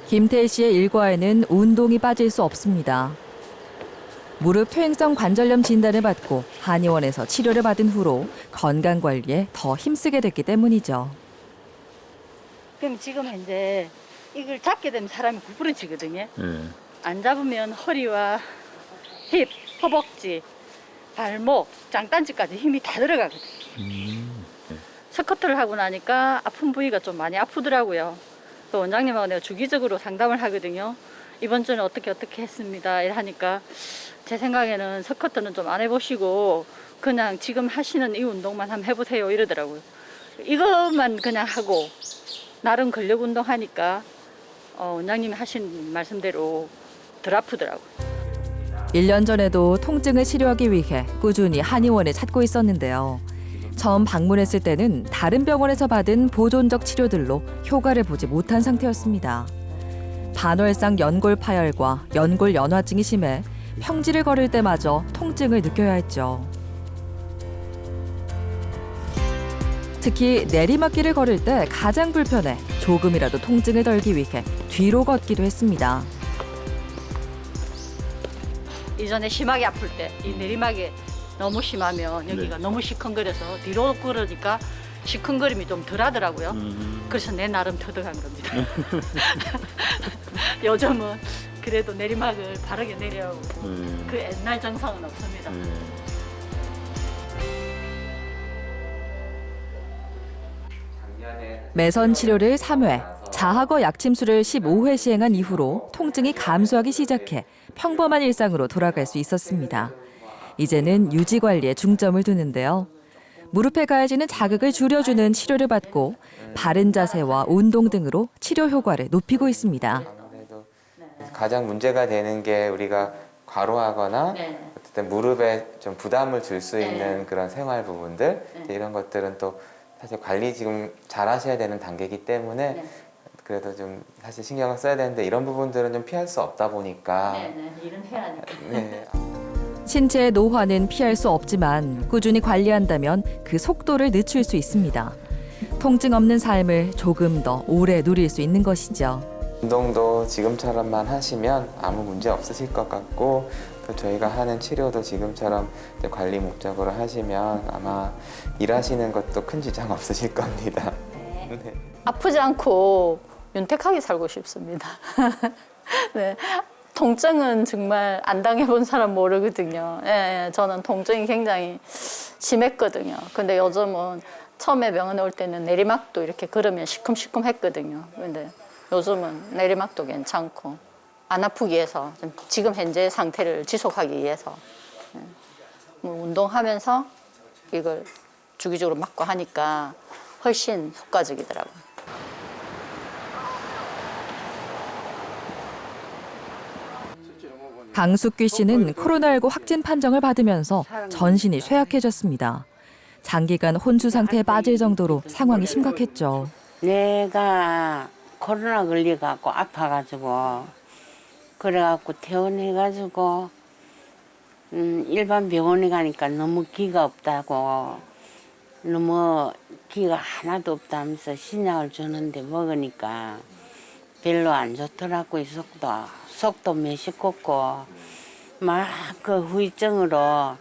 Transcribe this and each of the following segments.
김태희 씨의 일과에는 운동이 빠질 수 없습니다. 무릎 퇴행성 관절염 진단을 받고 한의원에서 치료를 받은 후로 건강관리에 더 힘쓰게 됐기 때문이죠. 그럼 지금 이제 이걸 잡게 되면 사람이 구부러지거든요. 안 잡으면 허리와 힙, 허벅지, 발목, 장단지까지 힘이 다 들어가거든요. 스쿼트를 하고 나니까 아픈 부위가 좀 많이 아프더라고요. 그 원장님하고 내가 주기적으로 상담을 하거든요. 이번 주는 어떻게 했습니다. 이러니까 제 생각에는 스쿼트는 좀 안 해보시고 그냥 지금 하시는 이 운동만 한번 해보세요 이러더라고요. 이것만 그냥 하고 나름 근력 운동하니까 원장님이 하신 말씀대로 덜 아프더라고요. 1년 전에도 통증을 치료하기 위해 꾸준히 한의원에 찾고 있었는데요. 처음 방문했을 때는 다른 병원에서 받은 보존적 치료들로 효과를 보지 못한 상태였습니다. 반월상 연골 파열과 연골 연화증이 심해 평지를 걸을 때마저 통증을 느껴야 했죠. 특히 내리막길을 걸을 때 가장 불편해 조금이라도 통증을 덜기 위해 뒤로 걷기도 했습니다. 이전에 심하게 아플 때 이 내리막이 너무 심하면 여기가 너무 시큰거려서 뒤로 걸으니까 시큰거림이 좀 덜 하더라고요. 그래서 내 나름 터득한 겁니다. 요즘은 그래도 내리막을 바르게 내려오고 그 옛날 정상은 없습니다. 매선 치료를 3회, 자하거 약침수를 15회 시행한 이후로 통증이 감소하기 시작해 평범한 일상으로 돌아갈 수 있었습니다. 이제는 유지 관리에 중점을 두는데요. 무릎에 가해지는 자극을 줄여주는 치료를 받고 바른 자세와 운동 등으로 치료 효과를 높이고 있습니다. 아무래도 가장 문제가 되는 게 우리가 과로하거나 어쨌든 무릎에 좀 부담을 줄 수 있는 그런 생활 부분들 이런 것들은 또 사실 관리 지금 잘 하셔야 되는 단계이기 때문에 그래도 좀 사실 신경을 써야 되는데 이런 부분들은 좀 피할 수 없다 보니까 일은 해야 하니까. 네. 신체의 노화는 피할 수 없지만 꾸준히 관리한다면 그 속도를 늦출 수 있습니다. 통증 없는 삶을 조금 더 오래 누릴 수 있는 것이죠. 운동도 지금처럼만 하시면 아무 문제 없으실 것 같고 또 저희가 하는 치료도 지금처럼 이제 관리 목적으로 하시면 아마 일하시는 것도 큰 지장 없으실 겁니다. 네. 아프지 않고 윤택하게 살고 싶습니다. 네. 통증은 정말 안 당해본 사람 모르거든요. 예, 저는 통증이 굉장히 심했거든요. 근데 요즘은 처음에 병원에 올 때는 내리막도 이렇게 걸으면 시큼시큼했거든요. 근데 요즘은 내리막도 괜찮고 안 아프기 위해서 지금 현재 상태를 지속하기 위해서 뭐 운동하면서 이걸 주기적으로 맞고 하니까 훨씬 효과적이더라고요. 강숙귀 씨는 코로나19 확진 판정을 받으면서 전신이 쇠약해졌습니다. 장기간 혼수 상태에 빠질 정도로 상황이 심각했죠. 내가 코로나 걸려갖고 아파가지고 그래갖고 퇴원해가지고 일반 병원에 가니까 너무 기가 없다고 너무 기가 하나도 없다면서 신약을 주는데 먹으니까 별로 안 좋더라고요. 속도 메시껍고 막 그 후유증으로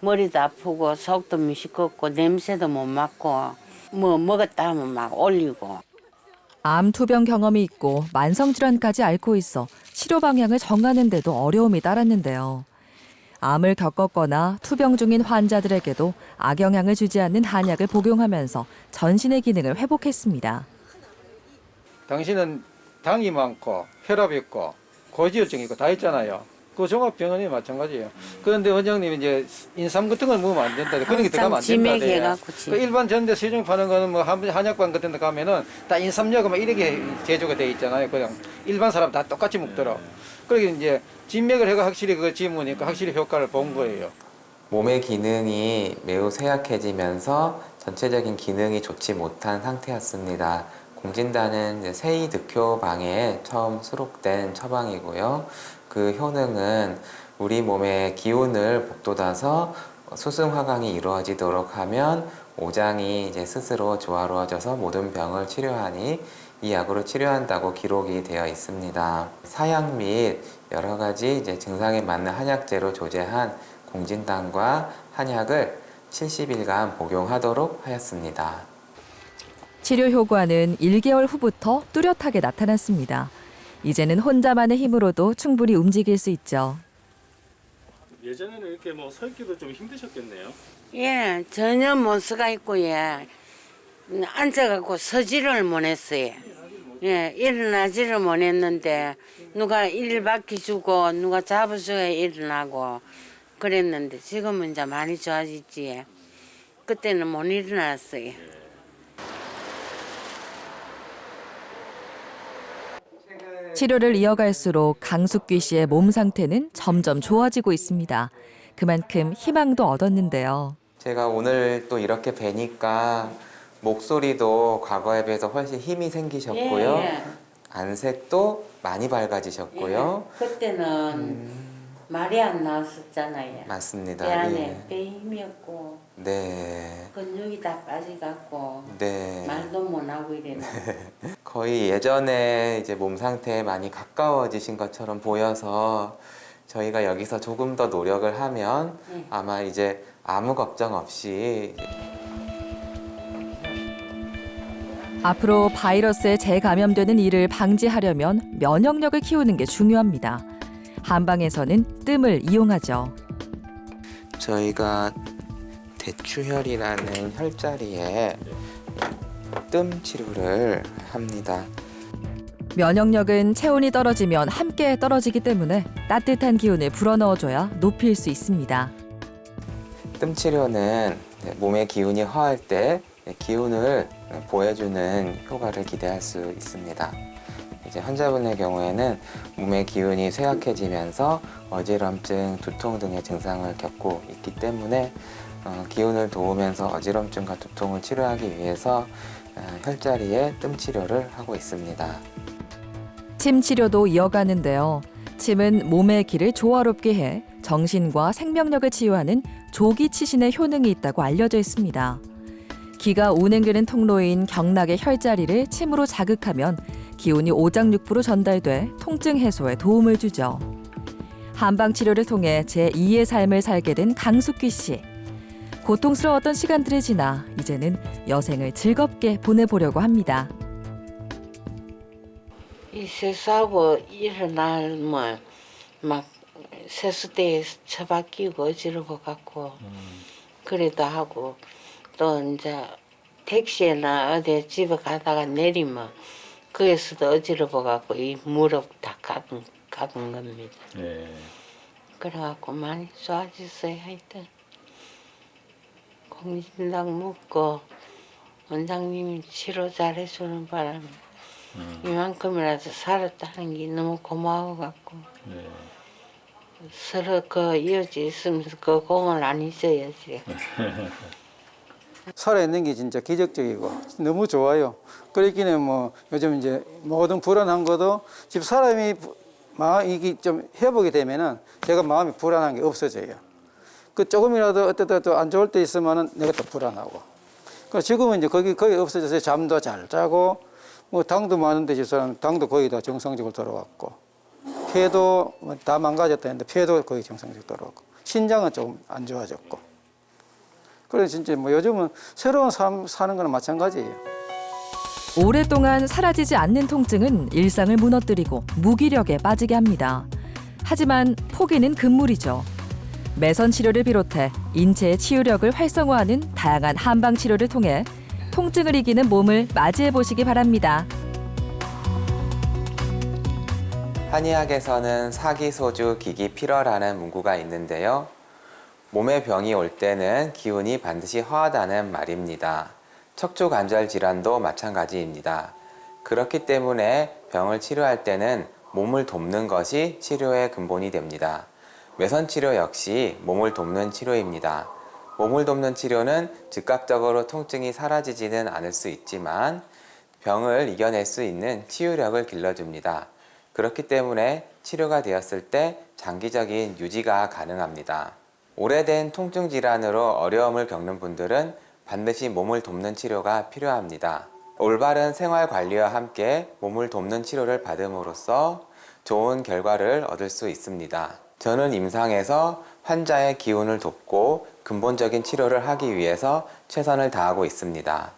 머리도 아프고 속도 미시껍고 냄새도 못 맡고 뭐 먹었다 하면 막 올리고. 암 투병 경험이 있고 만성질환까지 앓고 있어 치료 방향을 정하는 데도 어려움이 따랐는데요. 암을 겪었거나 투병 중인 환자들에게도 악영향을 주지 않는 한약을 복용하면서 전신의 기능을 회복했습니다. 당신은 당이 많고 혈압이 있고 고지혈증이 있고 다 있잖아요. 그 종합병원이 마찬가지예요. 그런데 원장님이 이제 인삼 같은 걸 먹으면 안 된다. 그런 게 들어가면 안 된다. 그 일반 전대 시중 파는 거는 뭐 한약관 같은 데 가면은 다 인삼약을 막 이렇게 제조가 돼 있잖아요. 그냥 일반 사람 다 똑같이 먹더라고. 그러게 이제 진맥을 해가 확실히 그거 지으니까 확실히 효과를 본 거예요. 몸의 기능이 매우 쇠약해지면서 전체적인 기능이 좋지 못한 상태였습니다. 공진단은 이제 세이득효 방에 처음 수록된 처방이고요. 그 효능은 우리 몸의 기운을 북돋아서 수승화강이 이루어지도록 하면 오장이 이제 스스로 조화로워져서 모든 병을 치료하니 이 약으로 치료한다고 기록이 되어 있습니다. 사약 및 여러 가지 이제 증상에 맞는 한약재로 조제한 공진단과 한약을 70일간 복용하도록 하였습니다. 치료 효과는 1개월 후부터 뚜렷하게 나타났습니다. 이제는 혼자만의 힘으로도 충분히 움직일 수 있죠. 예전에는 이렇게 뭐 서 있기도 좀 힘드셨겠네요. 예, 전혀 못 서가 있고, 예. 앉아갖고 서지를 못했어요. 예, 일어나지를 못했는데, 누가 일 맡겨주고, 누가 잡아줘야 일어나고, 그랬는데, 지금은 이제 많이 좋아졌지. 그때는 못 일어났어요. 치료를 이어갈수록 강숙귀 씨의 몸 상태는 점점 좋아지고 있습니다. 그만큼 희망도 얻었는데요. 제가 오늘 또 이렇게 뵈니까 목소리도 과거에 비해서 훨씬 힘이 생기셨고요. 예. 안색도 많이 밝아지셨고요. 그때는 말이 안 나왔었잖아요. 맞습니다. 배 안에 예. 배 힘이 없고, 네. 근육이 다 빠져갖고, 네. 말도 못하고 이랬는데. 거의 예전에 이제 몸 상태에 많이 가까워지신 것처럼 보여서 저희가 여기서 조금 더 노력을 하면 네. 아마 이제 아무 걱정 없이 앞으로 바이러스에 재감염되는 일을 방지하려면 면역력을 키우는 게 중요합니다. 한방에서는 뜸을 이용하죠. 저희가 대추혈이라는 혈자리에 뜸 치료를 합니다. 면역력은 체온이 떨어지면 함께 떨어지기 때문에 따뜻한 기운을 불어넣어줘야 높일 수 있습니다. 뜸 치료는 몸의 기운이 허할 때 기운을 보여주는 효과를 기대할 수 있습니다. 이제 환자분의 경우에는 몸의 기운이 쇠약해지면서 어지럼증, 두통 등의 증상을 겪고 있기 때문에 기운을 도우면서 어지럼증과 두통을 치료하기 위해서 혈자리에 뜸 치료를 하고 있습니다. 침 치료도 이어가는데요. 침은 몸의 기를 조화롭게 해 정신과 생명력을 치유하는 조기치신의 효능이 있다고 알려져 있습니다. 기가 운행되는 통로인 경락의 혈자리를 침으로 자극하면 기운이 오장육부로 전달돼 통증 해소에 도움을 주죠. 한방 치료를 통해 제2의 삶을 살게 된 강숙귀 씨. 고통스러웠던 시간들을 지나 이제는 여생을 즐겁게 보내보려고 합니다. 이 세수하고 일어나면 막 세수대에 처박히고 어지러워 갖고 그래도 하고 또 이제 택시나 어디 집에 가다가 내리면 거기서도 어지러워 갖고 이 무릎 다 가둔 겁니다. 네. 그래갖고 많이 좋아졌어요. 하여튼 공진당 먹고 원장님이 치료 잘해주는 바람에 이만큼이라도 살았다는 게 너무 고마워갖고 네. 서로 그 이어져 있으면서 그 공을 안 잊어야지. 살아있는 게 진짜 기적적이고 너무 좋아요. 그렇기는 뭐 요즘 이제 모든 불안한 것도 집 사람이 이게 좀 회복이 되면은 제가 마음이 불안한 게 없어져요. 그 조금이라도 어떨 때 안 좋을 때 있으면은 내가 또 불안하고. 그 지금은 이제 거의 없어져서 잠도 잘 자고 뭐 당도 많은데 집사람 당도 거의 다 정상적으로 돌아왔고 폐도 다 망가졌다 했는데 폐도 거의 정상적으로 돌아왔고 신장은 조금 안 좋아졌고. 그래서 진짜 뭐 요즘은 새로운 삶 사는 거는 마찬가지예요. 오랫동안 사라지지 않는 통증은 일상을 무너뜨리고 무기력에 빠지게 합니다. 하지만 포기는 금물이죠. 매선 치료를 비롯해 인체의 치유력을 활성화하는 다양한 한방 치료를 통해 통증을 이기는 몸을 맞이해 보시기 바랍니다. 한의학에서는 사기소주 기기필어라는 문구가 있는데요. 몸에 병이 올 때는 기운이 반드시 허하다는 말입니다. 척추관절 질환도 마찬가지입니다. 그렇기 때문에 병을 치료할 때는 몸을 돕는 것이 치료의 근본이 됩니다. 매선치료 역시 몸을 돕는 치료입니다. 몸을 돕는 치료는 즉각적으로 통증이 사라지지는 않을 수 있지만 병을 이겨낼 수 있는 치유력을 길러줍니다. 그렇기 때문에 치료가 되었을 때 장기적인 유지가 가능합니다. 오래된 통증 질환으로 어려움을 겪는 분들은 반드시 몸을 돕는 치료가 필요합니다. 올바른 생활 관리와 함께 몸을 돕는 치료를 받음으로써 좋은 결과를 얻을 수 있습니다. 저는 임상에서 환자의 기운을 돕고 근본적인 치료를 하기 위해서 최선을 다하고 있습니다.